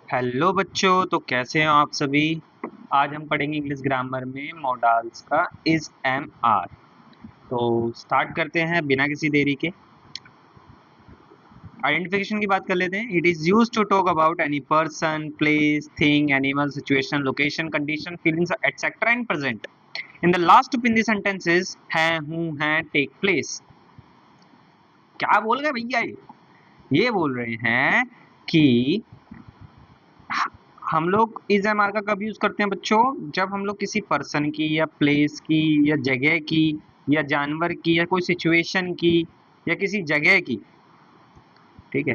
Hello बच्चों, तो कैसे हो आप सभी। आज हम पढ़ेंगे इंग्लिश ग्रामर में मॉडल्स का इज एम आर। तो स्टार्ट करते हैं बिना किसी देरी के। आइडेंटिफिकेशन की बात कर लेते हैं। It is used to talk about any person, place, thing, animal, situation, location, condition, feelings etcetera in present. In the last of in the sentences है, हूं, है, टेक प्लेस। क्या बोल गए भैया ये बोल रहे हैं कि हम लोग इज एम आर का कब यूज करते हैं बच्चों? जब हम लोग किसी पर्सन की या प्लेस की या जगह की या जानवर की या कोई सिचुएशन की या किसी जगह की, ठीक है,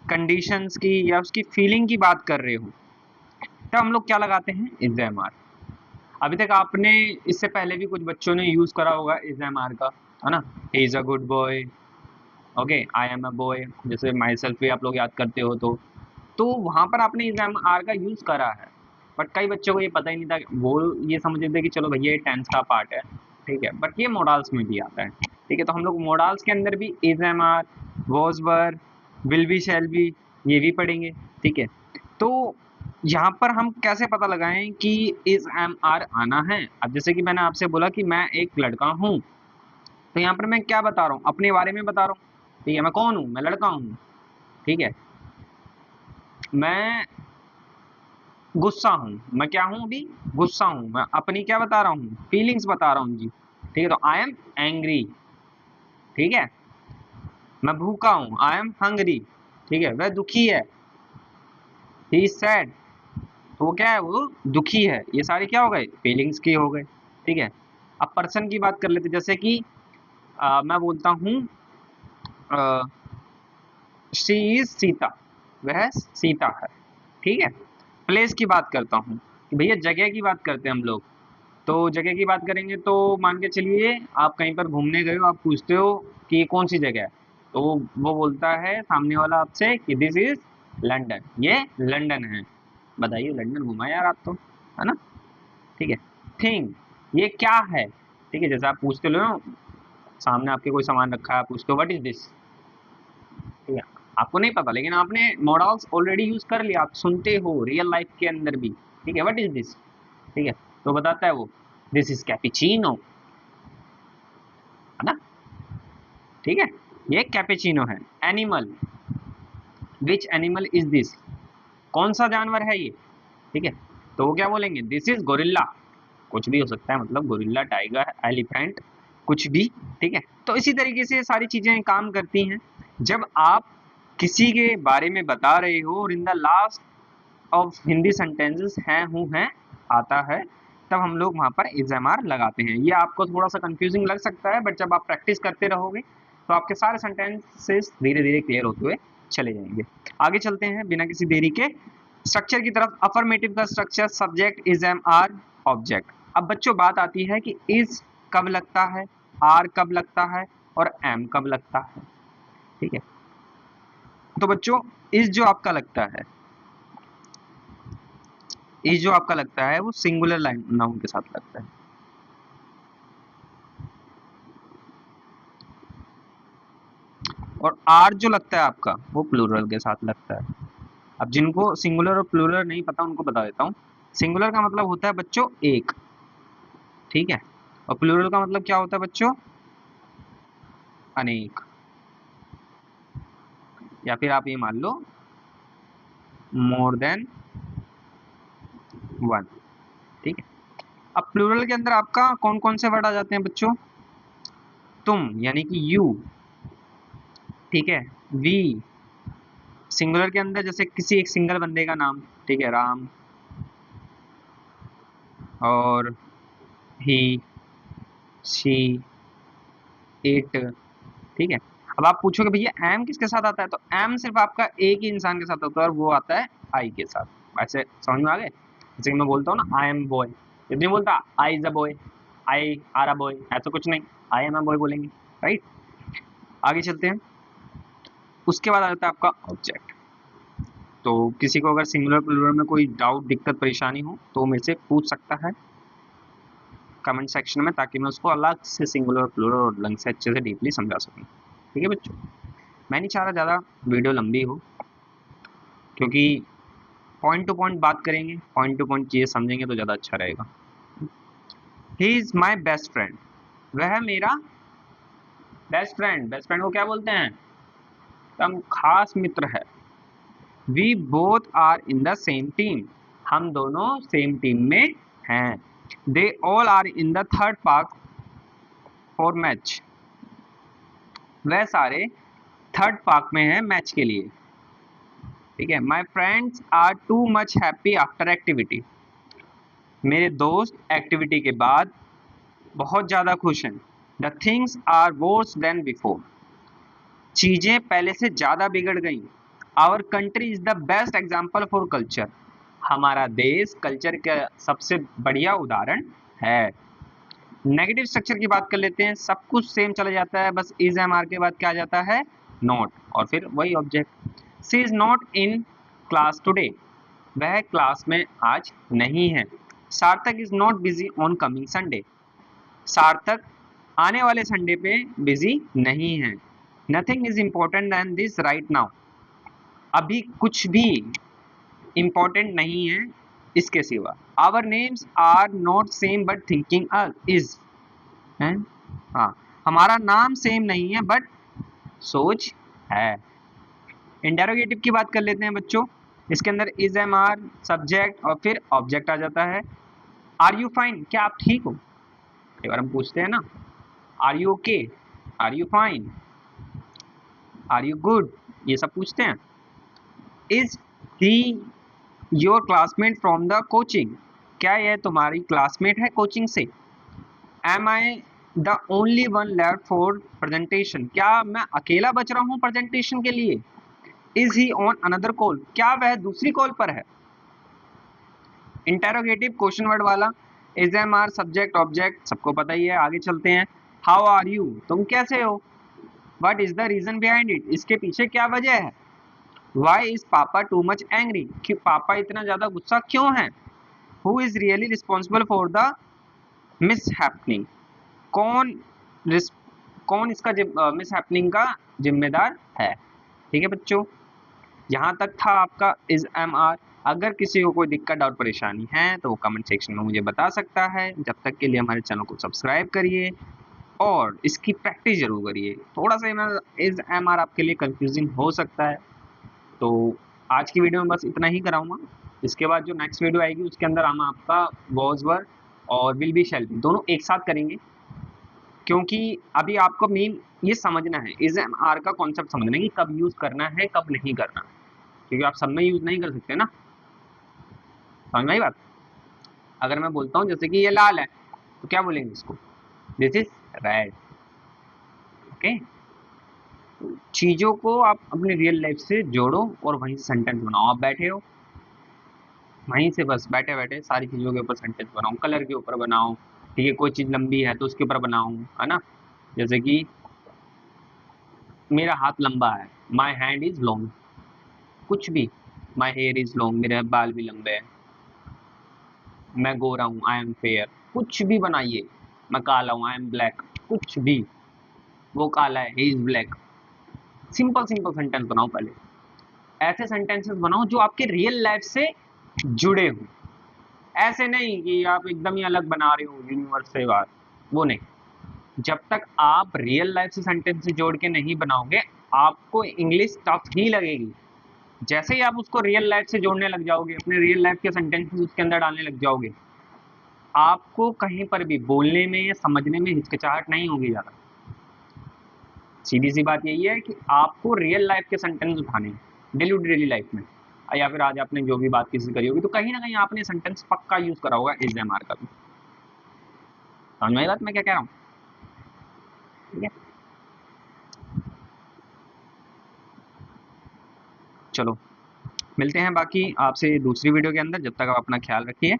कंडीशंस की या उसकी फीलिंग की बात कर रहे हो, तब हम लोग क्या लगाते हैं? Is am are. अभी तक आपने इससे पहले भी कुछ बच्चों ने यूज करा होगा इज एम आर का, है ना। He is a good boy, okay, I am a boy, जैसे माई सेल्फ भी आप लोग याद करते हो तो वहां पर आपने इज एम आर का यूज करा है। बट कई बच्चों को ये पता ही नहीं था, वो ये समझते थे कि चलो भैया ये टेंस का पार्ट है, ठीक है, बट ये मॉडल्स में भी आता है, ठीक है। तो हम लोग मॉडल्स के अंदर भी is am are, was were, will be, shall be, ये भी पढ़ेंगे, ठीक है। तो यहाँ पर हम कैसे पता लगाएं कि इज एम आर आना है? अब जैसे कि मैंने आपसे बोला कि मैं एक लड़का हूँ, तो यहाँ पर मैं क्या बता रहा हूँ? अपने बारे में बता रहा हूँ, ठीक है। मैं कौन हूँ? मैं लड़का हूँ, ठीक है। मैं गुस्सा हूँ। मैं क्या हूँ? अभी गुस्सा हूँ। मैं अपनी क्या बता रहा हूँ? फीलिंग्स बता रहा हूँ जी, ठीक है। तो आई एम एंग्री, ठीक है। मैं भूखा हूँ, आई एम हंग्री, ठीक है। वह दुखी है, ही इज सैड, तो वो क्या है? वो दुखी है। ये सारे क्या हो गए? फीलिंग्स के हो गए, ठीक है। अब पर्सन की बात कर लेते, जैसे कि मैं बोलता हूँ शी इज सीता, वह सीता है, ठीक है। प्लेस की बात करता हूँ कि भैया जगह की बात करते हैं हम लोग। तो जगह की बात करेंगे तो मान के चलिए आप कहीं पर घूमने गए हो, आप पूछते हो कि ये कौन सी जगह है, तो वो बोलता है सामने वाला आपसे कि दिस इज लंदन, ये लंदन है। बताइए, लंदन घुमा यार आप तो, है ना, ठीक है। थिंग, ये क्या है, ठीक है। जैसे आप पूछते लो, सामने आपके कोई सामान रखा है, आप पूछते हो व्हाट इज दिस, ठीक है। आपको नहीं पता, लेकिन आपने मॉडल्स ऑलरेडी यूज कर लिया, आप सुनते हो रियल लाइफ के अंदर भी, ठीक है। व्हाट इज दिस, ठीक है। तो बताता है वो दिस इज कैपिचिनो, है ना, ठीक है। ये कैपेचिनो है। Animal, which animal is this, कौन सा जानवर है ये, ठीक है। तो वो क्या बोलेंगे? This is gorilla. कुछ भी हो सकता है, मतलब गोरिल्ला, टाइगर, एलिफेंट, कुछ भी, ठीक है। तो इसी तरीके से सारी चीजें काम करती हैं। जब आप किसी के बारे में बता रहे हो और इन the last of Hindi sentences हैं, हूँ, हैं आता है, तब हम लोग वहां पर इज एम आर लगाते हैं। ये आपको थोड़ा सा कंफ्यूजिंग लग सकता है, बट जब आप प्रैक्टिस करते रहोगे तो आपके सारे सेंटेंसेस धीरे धीरे क्लियर होते हुए चले जाएंगे। आगे चलते हैं बिना किसी देरी के स्ट्रक्चर की तरफ। अफर्मेटिव का structure, subject, is am are, object. अब बच्चों बात आती है कि इज कब लगता है, आर कब लगता है और एम कब लगता है, ठीक है। तो बच्चों इज जो आपका लगता है, इज जो आपका लगता है वो सिंगुलर नाउन के साथ लगता है, और आर जो लगता है आपका वो प्लूरल के साथ लगता है। अब जिनको सिंगुलर और प्लूरल नहीं पता उनको बता देता हूँ। सिंगुलर का मतलब होता है बच्चों एक, ठीक है, और प्लूरल का मतलब क्या होता है बच्चों? अनेक, या फिर आप ये मान लो मोर देन वन, ठीक है। अब प्लूरल के अंदर आपका कौन कौन से वर्ड आ जाते हैं बच्चों? तुम यानी कि यू, ठीक है। वी, सिंगुलर के अंदर जैसे किसी एक सिंगल बंदे का नाम, ठीक है, राम, और ही, शी, इट, ठीक है। अब आप पूछोगे भैया एम किसके साथ आता है, तो एम सिर्फ आपका एक ही इंसान के साथ होता है और वो आता है आई के साथ। ऐसे समझ में आ गए? जैसे कि मैं बोलता हूँ ना आई एम बॉय, इतनी बोलता I is a boy, I are a boy, ऐसा कुछ नहीं, आई एम अ बॉय बोलेंगे, राइट। आगे चलते हैं। उसके बाद आ जाता है आपका ऑब्जेक्ट। तो किसी को अगर सिंगुलर प्लूरल में कोई डाउट, दिक्कत, परेशानी हो तो वो मेरे से पूछ सकता है कमेंट सेक्शन में, ताकि मैं उसको अलग से सिंगुलर प्लूरल और ढंग से अच्छे से डीपली समझा सकूँ, ठीक है बच्चों। मैं नहीं चाह रहा ज़्यादा वीडियो लंबी हो, क्योंकि पॉइंट टू पॉइंट बात करेंगे, पॉइंट टू पॉइंट चीजें समझेंगे तो ज्यादा अच्छा रहेगा। He is my best friend, वह मेरा बेस्ट फ्रेंड, बेस्ट फ्रेंड को क्या बोलते हैं, एकदम खास मित्र है। We both are in the same team, हम दोनों सेम टीम में हैं। They all are in the third park for match, वह सारे थर्ड पार्क में हैं मैच के लिए। ठीक है। My friends are too much happy after activity, मेरे दोस्त एक्टिविटी के बाद बहुत ज़्यादा खुश हैं। The things are worse than before, चीज़ें पहले से ज़्यादा बिगड़ गई। Our country is the best example for culture, हमारा देश कल्चर का सबसे बढ़िया उदाहरण है। नेगेटिव स्ट्रक्चर की बात कर लेते हैं, सब कुछ सेम चला जाता है, बस इज एम आर के बाद क्या आ जाता है, नॉट, और फिर वही object. She is not in class today, वह क्लास में आज नहीं है। Sarthak is not busy on coming Sunday, Sarthak आने वाले संडे पे बिजी नहीं है। Nothing is important than this right now, अभी कुछ भी इम्पोर्टेंट नहीं है इसके सिवा। Our names are not same but thinking is है, हाँ, हमारा नाम सेम नहीं है बट सोच है। इंटेरोगेटिव की बात कर लेते हैं बच्चों, इसके अंदर इज एम आर सब्जेक्ट और फिर ऑब्जेक्ट आ जाता है। आर यू फाइन, क्या आप ठीक हो, एक बार हम पूछते हैं ना, are you okay, are you fine, are you good, ये सब पूछते हैं। Is he your classmate from the coaching, क्या यह तुम्हारी क्लासमेट है कोचिंग से। Am I the only one left for presentation, क्या मैं अकेला बच रहा हूँ प्रेजेंटेशन के लिए। Is he on another call, क्या वह दूसरी कॉल पर है। इंटेरोगेटिव क्वेश्चन वर्ड वाला, is am are subject object सबको पता ही है, आगे चलते हैं। हाउ आर यू, तुम कैसे हो। What is the reason behind it, इसके पीछे क्या वजह है। Why is papa too much angry, कि पापा इतना ज्यादा गुस्सा क्यों है। Who is really responsible for the mishappening, कौन कौन इसका मिस हैपनिंग का जिम्मेदार है। ठीक है बच्चों, यहाँ तक था आपका इज एम आर। अगर किसी को कोई दिक्कत डाउट परेशानी है तो वो कमेंट सेक्शन में मुझे बता सकता है। जब तक के लिए हमारे चैनल को सब्सक्राइब करिए और इसकी प्रैक्टिस जरूर करिए। थोड़ा सा इज एम आर आपके लिए कंफ्यूजिंग हो सकता है, तो आज की वीडियो में बस इतना ही कराऊंगा। इसके बाद जो नेक्स्ट वीडियो आएगी उसके अंदर हम आपका वॉज वर और विल बी शैल बी दोनों एक साथ करेंगे, क्योंकि अभी आपको मेन ये समझना है, इज एम आर का कॉन्सेप्ट समझना है कि कब यूज करना है कब नहीं करना है, क्योंकि आप सब में यूज नहीं कर सकते ना, समझ में आई बात। अगर मैं बोलता हूँ जैसे कि ये लाल है तो क्या बोलेंगे इसको, दिस इज रेड। ओके, चीजों को आप अपनी रियल लाइफ से जोड़ो और वहीं से सेंटेंस बनाओ। आप बैठे हो वहीं से बस बैठे बैठे सारी चीजों के ऊपर सेंटेंस बनाओ, कलर के ऊपर बनाओ, ठीक है, कोई चीज लंबी है तो उसके ऊपर बनाओ, है ना। जैसे कि मेरा हाथ लंबा है, माई हैंड इज लॉन्ग, कुछ भी, माई हेयर इज लॉन्ग, मेरे बाल भी लंबे हैं, मैं गोरा हूँ, आई एम फेयर, कुछ भी बनाइए। मैं काला हूँ, आई एम ब्लैक, कुछ भी, वो काला है, he is black. Simple simple sentence बनाओ पहले, ऐसे सेंटेंसेस बनाओ जो आपके रियल लाइफ से जुड़े हो। ऐसे नहीं कि आप एकदम ही अलग बना रहे हो यूनिवर्स से बात, वो नहीं। जब तक आप रियल लाइफ से सेंटेंस से जोड़ के नहीं बनाओगे आपको इंग्लिश टफ ही लगेगी। जैसे ही आप उसको रियल लाइफ से जोड़ने लग जाओगे, अपने रियल लाइफ के सेंटेंसेस उसके अंदर डालने लग जाओगे, आपको कहीं पर भी बोलने में या समझने में हिचकिचाहट नहीं होगी ज़्यादा। सीधी सी बात यही है कि आपको रियल लाइफ के सेंटेंस उठाने हैं डेली लाइफ में, या फिर आज आपने जो भी बात किसी करी होगी तो कहीं ना कहीं आपने सेंटेंस पक्का यूज करा होगा इज एम आर का भी। समझ में आई बात मैं क्या कह रहा हूँ, ठीक है। चलो मिलते हैं बाकी आपसे दूसरी वीडियो के अंदर, जब तक आप अपना ख्याल रखिए।